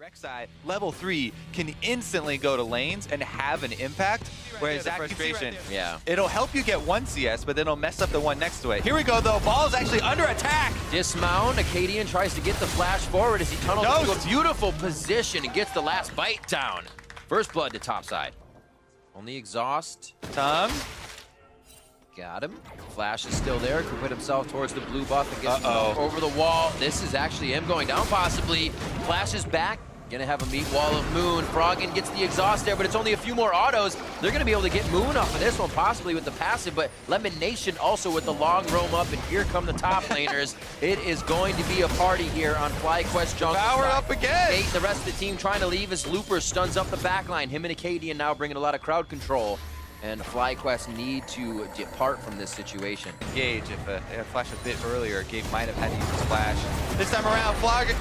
Rek'Sai, level 3, can instantly go to lanes and have an impact, whereas that frustration, it'll help you get one CS, but then it'll mess up the one next to it. Here we go, though. Ball is actually under attack. Dismount. Acadian tries to get the flash forward as he tunnels into a beautiful position and gets the last bite down. First blood to topside. On the exhaust. Tom. Got him. Flash is still there. Could put himself towards the blue buff and gets over the wall. This is actually him going down possibly. Flash is back. Gonna have a meat wall of Moon. Froggen gets the exhaust there, but it's only a few more autos. They're gonna be able to get Moon off of this one, possibly with the passive, but Lemon Nation also with the long roam up, and here come the top laners. It is going to be a party here on FlyQuest Jungle. Power up again! Gate, the rest of the team trying to leave as Looper stuns up the backline. Him and Acadian now bringing a lot of crowd control. And FlyQuest need to depart from this situation. Gage, if they had flashed a bit earlier, Gage might have had to use his flash. This time around, Froggen.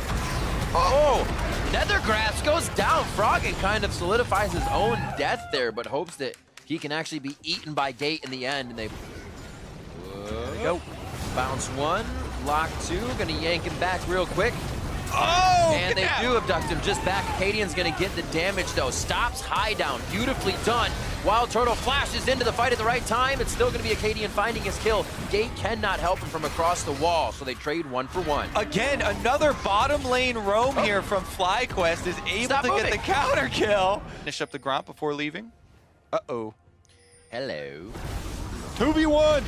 Oh! Nethergrass goes down. Froggen kind of solidifies his own death there, but hopes that he can actually be eaten by Gate in the end. And they go. Bounce one, lock two, gonna yank him back real quick. Oh! And they do abduct him just back. Acadian's gonna get the damage though. Stops high down, beautifully done. Wild Turtle flashes into the fight at the right time. It's still gonna be Acadian finding his kill. Gate cannot help him from across the wall, so they trade 1 for 1. Again, another bottom lane roam here from FlyQuest is able to get the counter kill. Finish up the Gromp before leaving. Uh-oh. Hello. 2v1!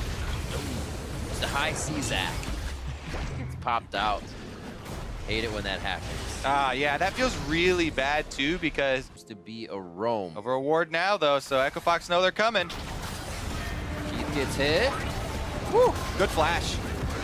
It's the high C-Zac. It's popped out. Hate it when that happens. Yeah, that feels really bad too because to be a roam. Over a ward now though, so Echo Fox know they're coming. Keith gets hit. Woo! Good flash.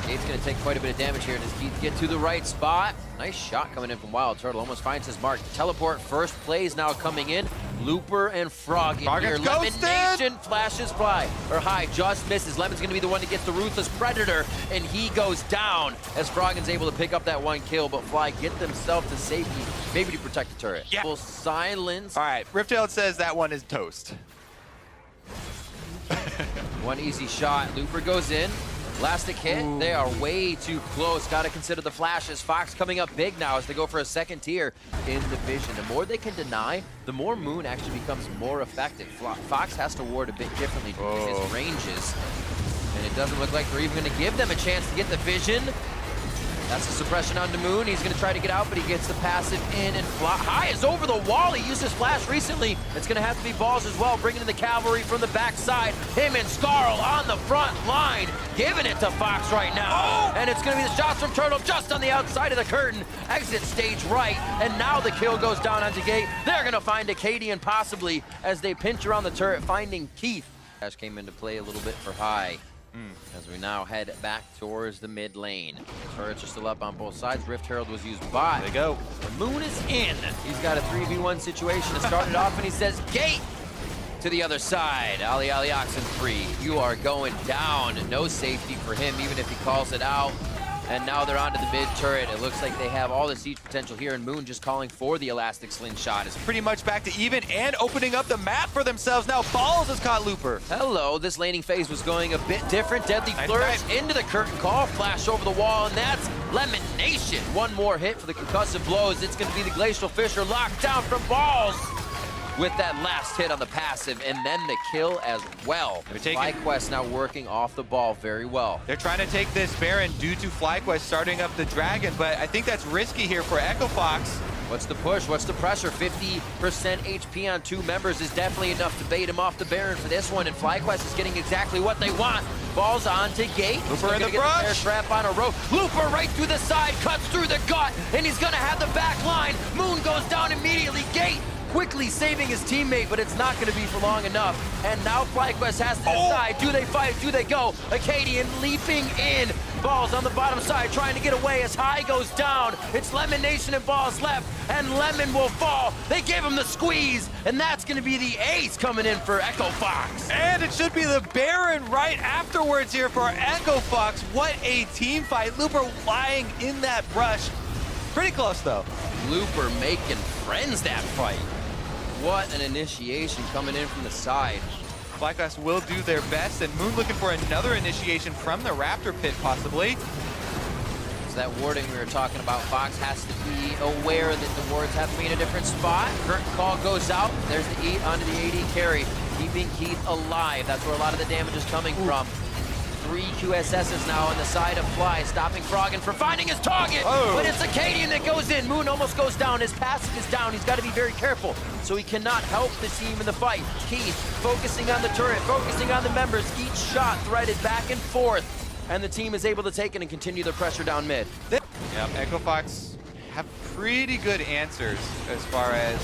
Gate's gonna take quite a bit of damage here. Does Keith get to the right spot? Nice shot coming in from Wild Turtle. Almost finds his mark. Teleport first plays now coming in. Looper and Froggen here. Lemon Nation flashes high, just misses. Lemon's gonna be the one to get the Ruthless Predator, and he goes down as Froggen's able to pick up that one kill, but Fly get themselves to safety, maybe to protect the turret. Yeah. Full silence. All right, Riftail says that one is toast. One easy shot. Looper goes in. Elastic hit. Ooh. They are way too close. Got to consider the flashes. Fox coming up big now as they go for a second tier in the vision. The more they can deny, the more Moon actually becomes more effective. Fox has to ward a bit differently due to his ranges. And it doesn't look like they're even going to give them a chance to get the vision. That's the suppression onto Moon. He's going to try to get out, but he gets the passive in, and High is over the wall. He used his flash recently. It's going to have to be Balls as well, bringing in the cavalry from the backside. Him and Scarl on the front line, giving it to Fox right now. And it's going to be the shots from Turtle just on the outside of the curtain. Exit stage right, and now the kill goes down onto Gate. They're going to find Acadian possibly as they pinch around the turret, finding Keith. Dash came into play a little bit for High. As we now head back towards the mid lane. Turrets are still up on both sides. Rift Herald was used by. There they go. The Moon is in. He's got a 3v1 situation. It started off and he says, Gate to the other side. Ali Oxen free. You are going down. No safety for him, even if he calls it out. And now they're onto the mid turret. It looks like they have all the siege potential here, and Moon just calling for the elastic slingshot. Is pretty much back to even and opening up the map for themselves. Now Balls has caught Looper. Hello, this laning phase was going a bit different. Deadly Flourish into the curtain call, flash over the wall, and that's Lemon Nation. One more hit for the concussive blows. It's going to be the Glacial Fisher locked down from Balls with that last hit on the passive, and then the kill as well. FlyQuest now working off the ball very well. They're trying to take this Baron due to FlyQuest starting up the Dragon, but I think that's risky here for Echo Fox. What's the push? What's the pressure? 50% HP on 2 members is definitely enough to bait him off the Baron for this one, and FlyQuest is getting exactly what they want. Balls on to Gate. Looper in the brush. Bear trap on a rope. Looper right through the side, cuts through the gut, and he's gonna have the back line. Moon goes down immediately. Gate quickly saving his teammate, but it's not going to be for long enough. And now FlyQuest has to decide, do they fight, do they go? Acadian leaping in. Balls on the bottom side, trying to get away as High goes down. It's Lemon Nation and Balls left, and Lemon will fall. They give him the squeeze, and that's going to be the ace coming in for Echo Fox. And it should be the Baron right afterwards here for Echo Fox. What a team fight. Looper lying in that brush. Pretty close, though. Looper making friends that fight. What an initiation coming in from the side. FlyQuest will do their best, and Moon looking for another initiation from the Raptor pit, possibly. So that warding we were talking about, Fox has to be aware that the wards have to be in a different spot. Curtain call goes out. There's the E onto the AD carry, keeping Keith alive. That's where a lot of the damage is coming from. 3 QSSs now on the side of Fly, stopping Froggen from finding his target. But it's Acadian that goes in. Moon almost goes down. His passive is down. He's got to be very careful, so he cannot help the team in the fight. Keith focusing on the turret, focusing on the members. Each shot threaded back and forth, and the team is able to take it and continue the pressure down mid. Yep, Echo Fox have pretty good answers as far as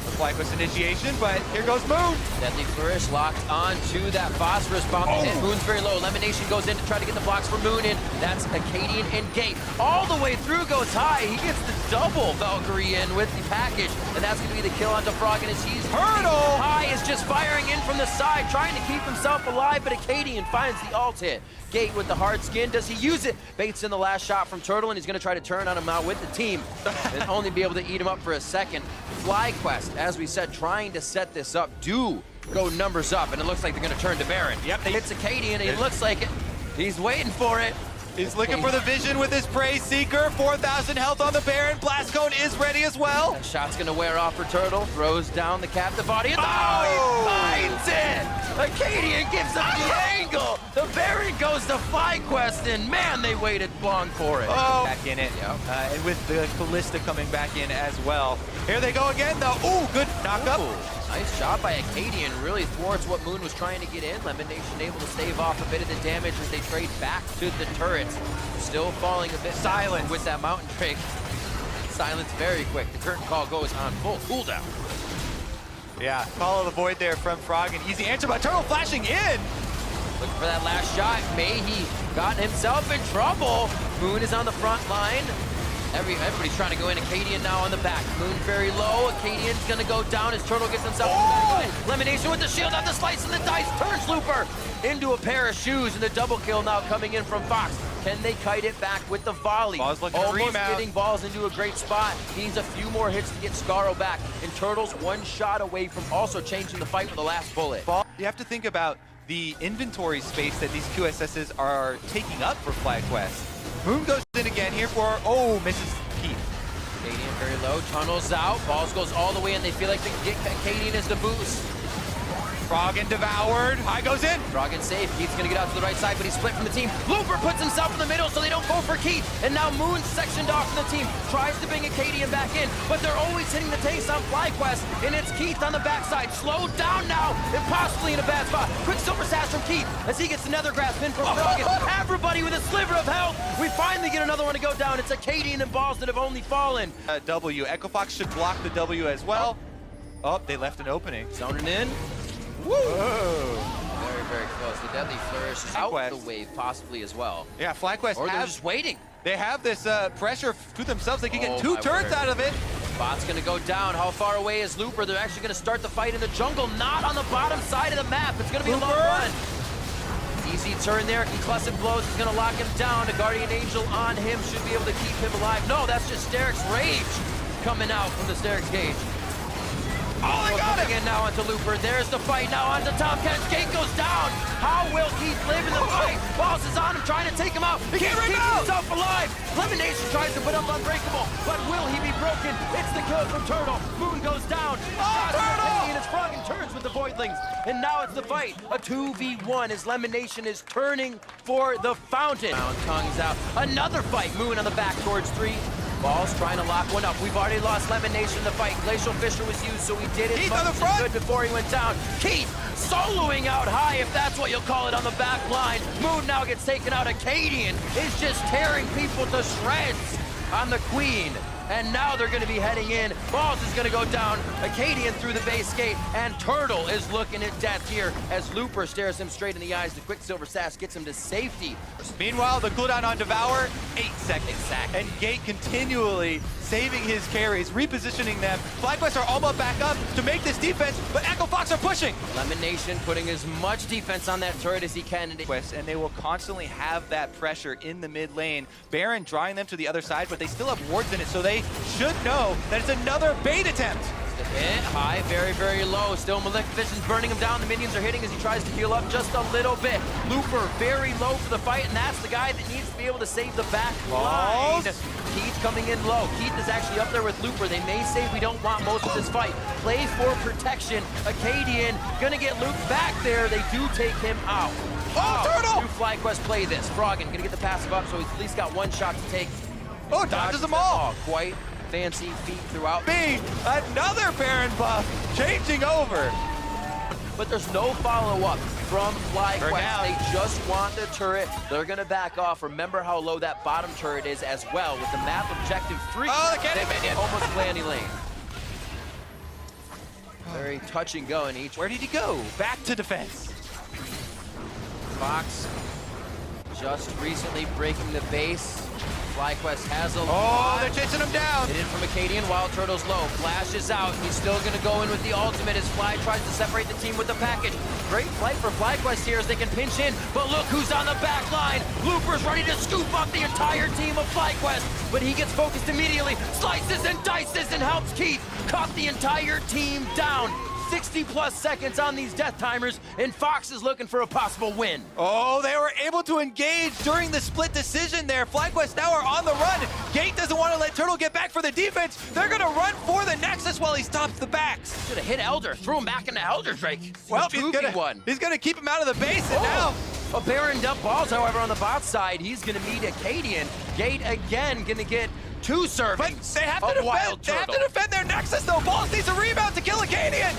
the FlyQuest initiation, but here goes Moon. Deadly Flourish locked onto that Phosphorus bomb. Moon's very low. Elimination goes in to try to get the blocks for Moon in. That's Acadian and Gate. All the way through goes High. He gets the double Valkyrie in with the package, and that's going to be the kill onto Froggen as he's Hurdle! High is just firing in from the side, trying to keep himself alive, but Acadian finds the ult hit. Gate with the hard skin. Does he use it? Baits in the last shot from Turtle, and he's going to try to turn on him now with the team and only be able to eat him up for a second. FlyQuest, as we said, trying to set this up, do go numbers up, and it looks like they're going to turn to Baron. Yep, it's Acadian, and he looks like it. He's waiting for it. He's looking for the vision with his Prey Seeker. 4,000 health on the Baron. Blast Cone is ready as well. That shot's going to wear off for Turtle. Throws down the captive audience. Oh, he finds it! Acadian gives him the angle. The Baron goes to FlyQuest, and man, they waited long for it. Back in it. Yep. And with the Ballista coming back in as well. Here they go again, though. Ooh, good knock-up. Nice job by Acadian, really thwarts what Moon was trying to get in. Elimination able to stave off a bit of the damage as they trade back to the turrets. Still falling a bit silent with that Mountain Drake. Silence very quick. The curtain call goes on full cooldown. Yeah, Call of the Void there from Froggen. Easy answer, but Turtle flashing in. Looking for that last shot. Mayhe got himself in trouble. Moon is on the front line. Everybody's trying to go in. Acadian now on the back. Moon very low. Acadian's gonna go down as Turtle gets himself in. Elimination with the shield on the slice and the dice. Turns Looper into a pair of shoes, and the double kill now coming in from Fox. Can they kite it back with the volley? Almost getting balls into a great spot. He needs a few more hits to get Scarro back. And Turtle's one shot away from also changing the fight with the last bullet. You have to think about the inventory space that these QSSs are taking up for FlyQuest. Moon goes in again here for, misses Keith. Acadian very low, tunnels out, balls goes all the way in. They feel like they can get Acadian as the boost. Froggen devoured. High goes in. Froggen safe. Keith's gonna get out to the right side, but he's split from the team. Looper puts himself in the middle so they don't go for Keith. And now Moon's sectioned off from the team. Tries to bring Acadian back in, but they're always hitting the taste on FlyQuest. And it's Keith on the backside. Slowed down now, and possibly in a bad spot. Quick silver sash from Keith as he gets another grasp in from Froggen. Everybody with a sliver of health. We finally get another one to go down. It's Acadian and balls that have only fallen. W. Echo Fox should block the W as well. Oh, they left an opening. Zoning in. Woo! Whoa. Very, very close. The Deadly Flourish is out the wave, possibly as well. Yeah, FlyQuest or they're just waiting. They have this pressure to themselves. They can get 2 turrets out of it. Bot's gonna go down. How far away is Looper? They're actually gonna start the fight in the jungle, not on the bottom side of the map. It's gonna be a long run. Easy turn there. Concussive blows. He's gonna lock him down. A Guardian Angel on him should be able to keep him alive. No, that's just Steric's rage coming out from the Steric's cage. Oh, they got it! Again now onto Looper. There's the fight now onto Tom Kent's Gate goes down. How will Keith live in the fight? Boss is on him, trying to take him out. He can't keep himself alive. Elimination tries to put up Unbreakable, but will he be broken? It's the kill from Turtle. Moon goes down. Turtle! And his Froggen turns with the Voidlings. And now it's the fight. A 2v1 as Elimination is turning for the fountain. Tongues out. Another fight. Moon on the back towards 3. Balls trying to lock one up. We've already lost Elimination in the fight. Glacial Fisher was used, so he did it much as good before he went down. Keith soloing out High, if that's what you'll call it, on the back line. Moon now gets taken out. Acadian is just tearing people to shreds on the Queen. And now they're going to be heading in. Balls is going to go down. Acadian through the base gate. And Turtle is looking at death here as Looper stares him straight in the eyes. The Quicksilver Sash gets him to safety. Meanwhile, the cooldown on Devour, 8 seconds. Exactly. And Gate continually saving his carries, repositioning them. FlyQuest are almost back up to make this defense, but Echo Fox are pushing. Elimination putting as much defense on that turret as he can. And they will constantly have that pressure in the mid lane. Baron drawing them to the other side, but they still have wards in it, so they should know that it's another bait attempt. Hit high, very, very low. Still Maleficent's burning him down. The minions are hitting as he tries to heal up just a little bit. Looper very low for the fight, and that's the guy that needs to be able to save the back line. Keith coming in low. Keith is actually up there with Looper. They may say we don't want most of this fight. Play for protection. Acadian gonna get looped back there. They do take him out. Oh, Turtle! Do FlyQuest play this? Froggen gonna get the passive up, so he's at least got one shot to take. Oh, dodges them all. Quite fancy feet throughout. B, another Baron buff, changing over. But there's no follow-up from FlyQuest. They just want the turret. They're gonna back off. Remember how low that bottom turret is as well with the map objective 3. Oh, the cannon minion! Almost play any lane. Very touch and go in each. Where did he go? Back to defense. Fox just recently breaking the base. FlyQuest has a lot. They're chasing him down. Hit in from Acadian. Wild Turtle's low. Flash is out. He's still going to go in with the ultimate as Fly tries to separate the team with the package. Great fight for FlyQuest here as they can pinch in. But look who's on the back line. Looper's ready to scoop up the entire team of FlyQuest. But he gets focused immediately. Slices and dices and helps Keith. Caught the entire team down. 60+ seconds on these death timers, and Fox is looking for a possible win. Oh, they were able to engage during the split decision there. FlyQuest now are on the run. Gate doesn't want to let Turtle get back for the defense. They're going to run for the Nexus while he stops the backs. Should have hit Elder, threw him back into Elder Drake. Well, he's going to keep him out of the base, and now... A Baron dump balls, however, on the bot side. He's going to meet Acadian. Gate again going to get 2 servings. But they have to defend. They have to defend their Nexus, though. Balls needs a rebound to kill Acadian.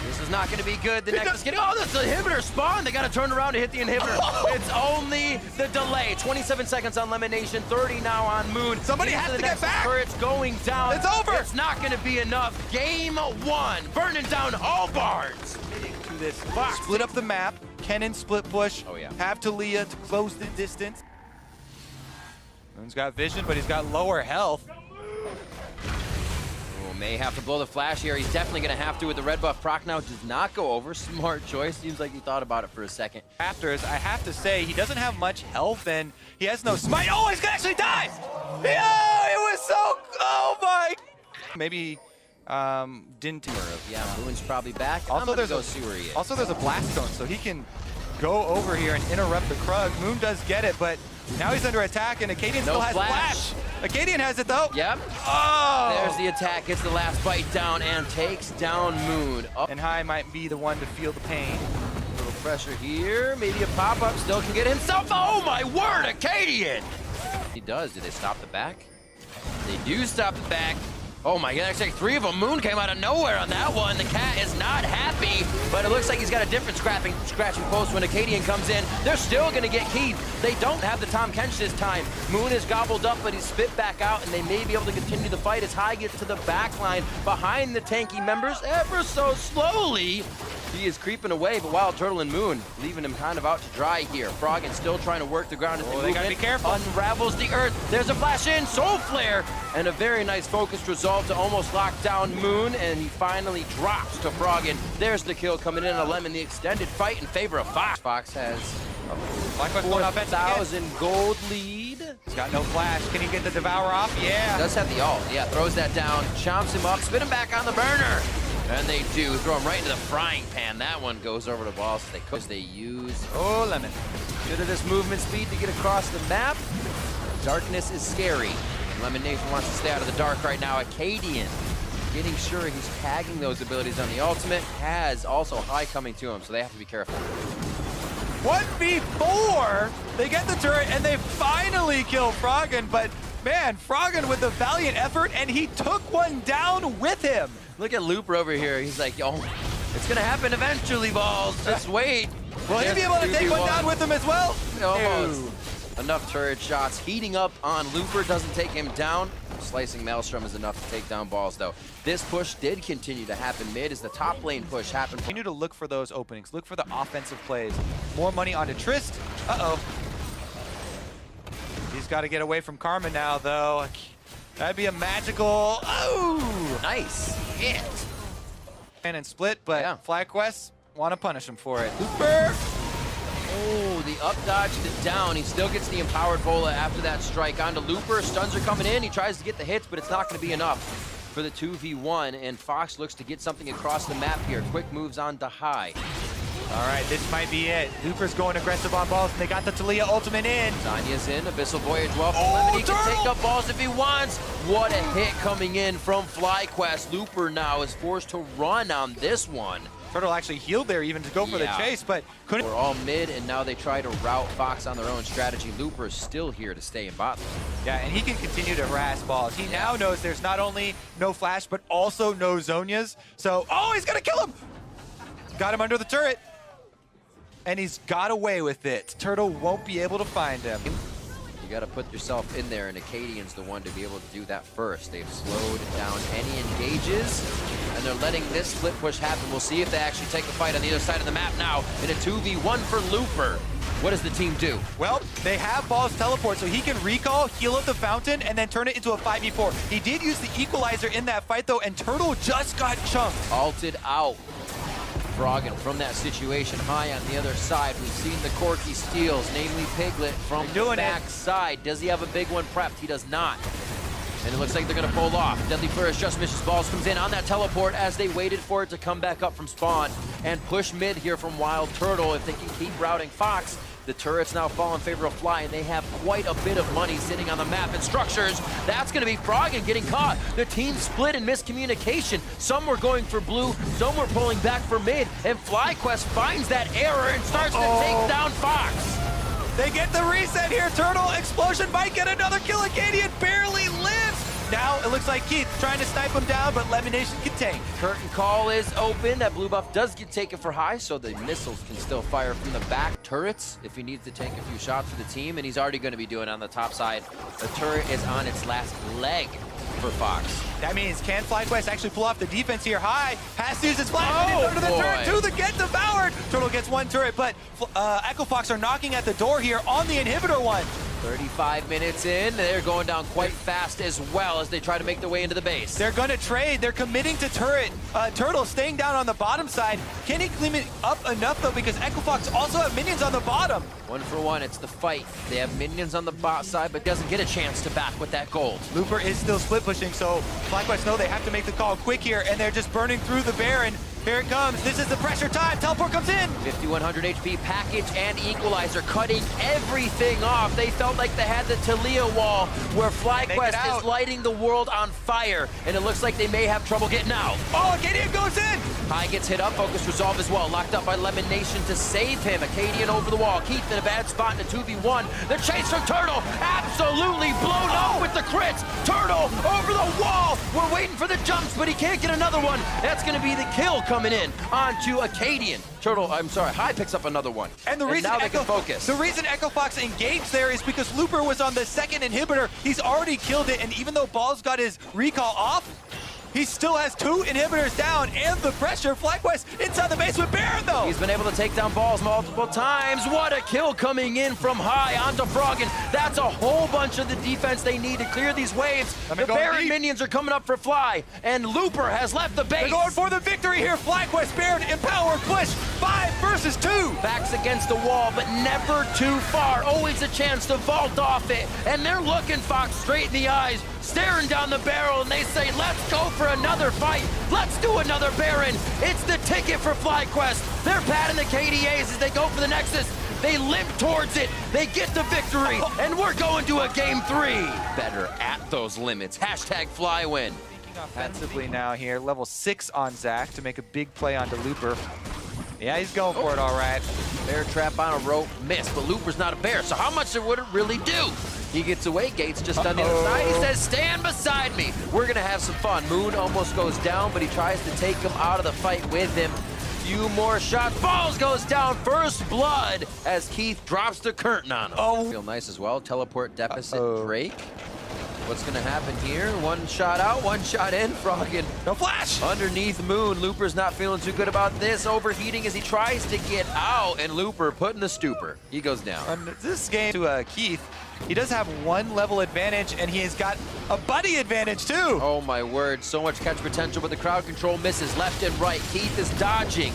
This is not going to be good. The Nexus getting... Oh, that's the inhibitor spawn. They got to turn around to hit the inhibitor. It's only the delay. 27 seconds on Lemon Nation, 30 now on Moon. Somebody has to get back. It's going down. It's over. It's not going to be enough. Game 1. Burning down all barns. To this box. Split up the map. Kennen split push. Oh, yeah. Have Talia to close the distance. Moon's got vision, but he's got lower health. May have to blow the flash here. He's definitely going to have to with the red buff. Proc now does not go over. Smart choice. Seems like he thought about it for a second. Afters, I have to say, he doesn't have much health and he has no smite. Oh, he's going to actually die! Yeah, it was so... Oh my... Maybe didn't... Yeah, Moon's probably back. Also, there's a blast cone, so he can go over here and interrupt the Krug. Moon does get it, but now he's under attack and Acadian still has flash. Acadian has it though. Yep. Oh! There's the attack, gets the last bite down and takes down Moon. Up. And High might be the one to feel the pain. A little pressure here, maybe a pop-up, still can get himself. Oh my word, Acadian! He does, did they stop the back? They do stop the back. Oh my god, actually 3 of them. Moon came out of nowhere on that one. The cat is not happy, but it looks like he's got a different scratching post when Acadian comes in. They're still gonna get Keith. They don't have the Tom Kench this time. Moon is gobbled up, but he's spit back out, and they may be able to continue the fight as High gets to the back line behind the tanky members ever so slowly. He is creeping away, but Wild Turtle and Moon leaving him kind of out to dry here. Froggen still trying to work the ground as they gotta be careful. Unravels the earth. There's a flash in, Soul Flare, and a very nice focused resolve to almost lock down Moon, and he finally drops to Froggen. There's the kill coming in on Lemon, the extended fight in favor of Fox. Fox has a 4,000 gold lead. He's got no flash. Can he get the Devour off? Yeah. Does have the ult. Yeah, throws that down, chomps him up, spin him back on the burner. And they do, throw him right into the frying pan. That one goes over the ball, so they use... Oh, Lemon. Good at this movement speed to get across the map. Darkness is scary. And Lemon Nation wants to stay out of the dark right now. Acadian getting sure he's tagging those abilities on the ultimate. Has also High coming to him, so they have to be careful. 1v4! They get the turret, and they finally kill Froggen, but man, Froggen with a valiant effort, and he took one down with him. Look at Looper over here. He's like, yo, it's going to happen eventually, balls. Just wait. Will he be able to take one down with him as well? Almost. Enough turret shots. Heating up on Looper doesn't take him down. Slicing Maelstrom is enough to take down balls, though. This push did continue to happen mid as the top lane push happened. Continue to look for those openings. Look for the offensive plays. More money onto Trist. Uh-oh. He's got to get away from Carmen now, though. That'd be a magical... Oh! Nice hit. And split, but yeah. FlyQuest want to punish him for it. Looper! Oh, the up dodge to down. He still gets the empowered bola after that strike onto Looper. Stuns are coming in. He tries to get the hits, but it's not going to be enough. for the 2v1, and Fox looks to get something across the map here. Quick moves on to High. All right, this might be it. Looper's going aggressive on balls, and they got the Talia ultimate in. Zanya's in, Abyssal Voyage well from Oh, Lemon. He can Turtle! take up balls if he wants. What a hit coming in from FlyQuest. Looper now is forced to run on this one. Turtle actually healed there even to go for the chase, but couldn't. We're all mid, and now they try to route Fox on their own strategy. Looper is still here to stay in bot lane. Yeah, and he can continue to harass balls. He now knows there's not only no flash, but also no Zonias. So, oh, he's gonna kill him! Got him under the turret. And he's got away with it. Turtle won't be able to find him. You got to put yourself in there, and Acadian's the one to be able to do that first. They've slowed down any engages, and they're letting this split push happen. We'll see if they actually take the fight on the other side of the map now in a 2v1 for Looper. What does the team do? Well, they have Ball's teleport, so he can recall, heal up the fountain, and then turn it into a 5v4. He did use the equalizer in that fight, though, and Turtle just got chunked. Alted out. Froggen from that situation. High on the other side. We've seen the Corky steals, namely Piglet from the back side. Does he have a big one prepped? He does not. And it looks like they're going to pull off. Deadly Flourish just misses. Balls comes in on that teleport as they waited for it to come back up from spawn and push mid here from Wild Turtle. If they can keep routing Fox, the turrets now fall in favor of Fly, and they have quite a bit of money sitting on the map and structures. That's going to be Froggen getting caught. The team split in miscommunication. Some were going for blue, some were pulling back for mid, and FlyQuest finds that error and starts to take down Fox. They get the reset here. Turtle Explosion might get another kill. Acadian barely lives. Now it looks like Keith trying to snipe him down, but Lemonation contained. Curtain call is open. That blue buff does get taken for High, so the missiles can still fire from the back turrets if he needs to take a few shots for the team, and he's already going to be doing it on the top side. The turret is on its last leg for Fox. That means can FlyQuest actually pull off the defense here? High has to use his flash under the turret to the get devoured. Turtle gets one turret, but Echo Fox are knocking at the door here on the inhibitor one. 35 minutes in, they're going down quite fast as well as they try to make their way into the base. They're going to trade. They're committing to turret. Turtle staying down on the bottom side. Can he clean it up enough, though, because Echo Fox also have minions on the bottom? 1-for-1, it's the fight. They have minions on the bot side, but doesn't get a chance to back with that gold. Looper is still split pushing, so FlyQuest know they have to make the call quick here, and they're just burning through the Baron. Here it comes. This is the pressure time. Teleport comes in. 5100 HP package and equalizer, cutting everything off. They felt like they had the Talia wall where FlyQuest is lighting the world on fire, and it looks like they may have trouble getting out. Oh, Acadian goes in. High gets hit up. Focus resolve as well. Locked up by Lemon Nation to save him. Acadian over the wall. Keith in a bad spot in a 2v1. The chase from Turtle absolutely blown up with the crits. Turtle over the wall. We're waiting for the jumps, but he can't get another one. That's going to be the kill coming in onto Acadian. Turtle, I'm sorry, High picks up another one. And the reason now they can focus. The reason Echo Fox engaged there is because Looper was on the second inhibitor. He's already killed it, and even though Ball's got his recall off, he still has 2 inhibitors down and the pressure. FlyQuest inside the base with Baron, though. He's been able to take down Balls multiple times. What a kill coming in from High onto Froggen. That's a whole bunch of the defense they need to clear these waves. The Baron minions are coming up for Fly, and Looper has left the base. They're going for the victory here. FlyQuest, Baron, empowered push. 5 versus 2. Backs against the wall, but never too far. Always a chance to vault off it. And they're looking Fox straight in the eyes, staring down the barrel, and they say, let's go for another fight. Let's do another Baron. It's the ticket for FlyQuest. They're patting the KDAs as they go for the Nexus. They limp towards it. They get the victory, and we're going to a game 3. Better at those limits. Hashtag FlyWin. Thinking offensively now here. Level 6 on Zach to make a big play onto Looper. Yeah, he's going for it all right. Bear trap on a rope, miss, but Looper's not a bear, so how much would it really do? He gets away, Gates just on the other side. He says, stand beside me. We're gonna have some fun. Moon almost goes down, but he tries to take him out of the fight with him. Few more shots. Balls goes down. First blood as Keith drops the curtain on him. Feel nice as well. Teleport deficit Drake. What's gonna happen here? One shot out, one shot in. Froggen. No flash! Underneath Moon. Looper's not feeling too good about this. Overheating as he tries to get out, and Looper put in the stupor. He goes down. This game to Keith, he does have 1 level advantage, and he has got a buddy advantage too. Oh my word, so much catch potential, but the crowd control misses left and right. Keith is dodging.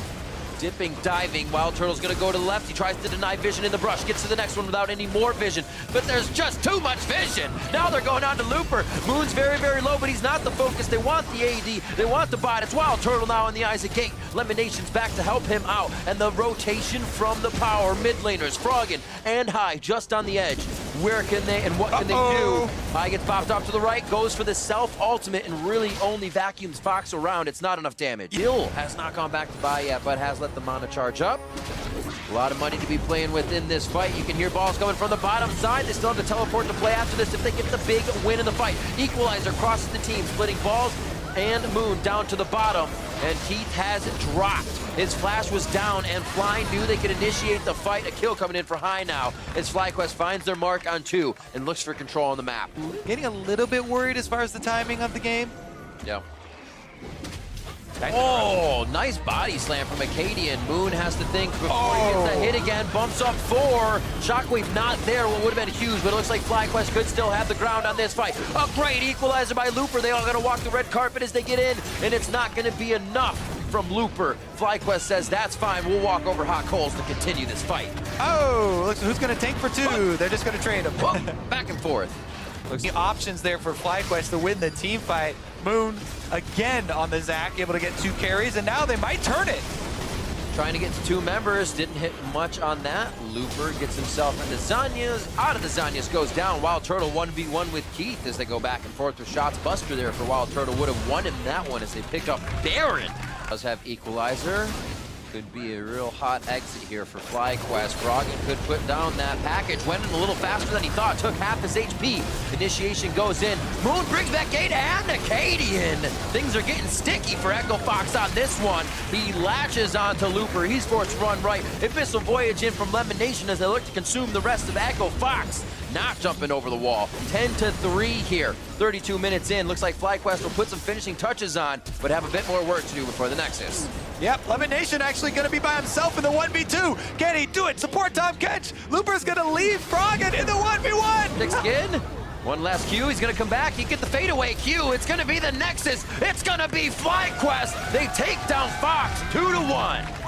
dipping, diving. Wild Turtle's gonna go to the left. He tries to deny vision in the brush. Gets to the next one without any more vision. But there's just too much vision. Now they're going on to Looper. Moon's very, very low, but he's not the focus. They want the AD. They want the bot. It's Wild Turtle now in the eyes of Gate. Lemonation's back to help him out. And the rotation from the power. Mid laners, Froggen and High just on the edge. Where can they and what can they do? High gets popped off to the right, goes for the self-ultimate, and really only vacuums Fox around. It's not enough damage. Gil has not gone back to buy yet, but has let the mana charge up. A lot of money to be playing with in this fight. You can hear balls coming from the bottom side. They still have to teleport to play after this if they get the big win in the fight. Equalizer crosses the team, splitting balls and Moon down to the bottom, and Keith has dropped. His flash was down, and Fly knew they could initiate the fight. A kill coming in for High now as FlyQuest finds their mark on 2 and looks for control on the map. Getting a little bit worried as far as the timing of the game. Yeah. Oh, nice body slam from Acadian. Moon has to think before he gets a hit again. Bumps up 4. Shockwave not there. What would have been huge, but it looks like FlyQuest could still have the ground on this fight. A great equalizer by Looper. They all got to walk the red carpet as they get in, and it's not going to be enough from Looper. FlyQuest says that's fine. We'll walk over hot coals to continue this fight. Oh, looks who's going to tank for 2? They're just going to trade him. Back and forth. Looks the options there for FlyQuest to win the team fight. Moon again on the Zac, able to get 2 carries, and now they might turn it. Trying to get to 2 members, didn't hit much on that. Looper gets himself into Zanyas. Out of the Zanyas goes down. Wild Turtle 1v1 with Keith as they go back and forth with shots. Buster there for Wild Turtle would have won him that one as they pick up Baron. Does have equalizer. Could be a real hot exit here for FlyQuest. Froggen could put down that package. Went in a little faster than he thought. Took half his HP. Initiation goes in. Moon brings back Gate and Acadian. Things are getting sticky for Echo Fox on this one. He latches onto Looper. eSports run right. It missile voyage in from Lemonation as they look to consume the rest of Echo Fox. Not jumping over the wall. 10-3 here. 32 minutes in. Looks like FlyQuest will put some finishing touches on, but have a bit more work to do before the Nexus. Yep, Lemonation actually going to be by himself in the 1v2. Can he do it? Support Tom Kench. Looper's going to leave Froggen in the 1v1. Next skin. One last Q. He's going to come back. He get the fadeaway Q. It's going to be the Nexus. It's going to be FlyQuest. They take down Fox 2-1.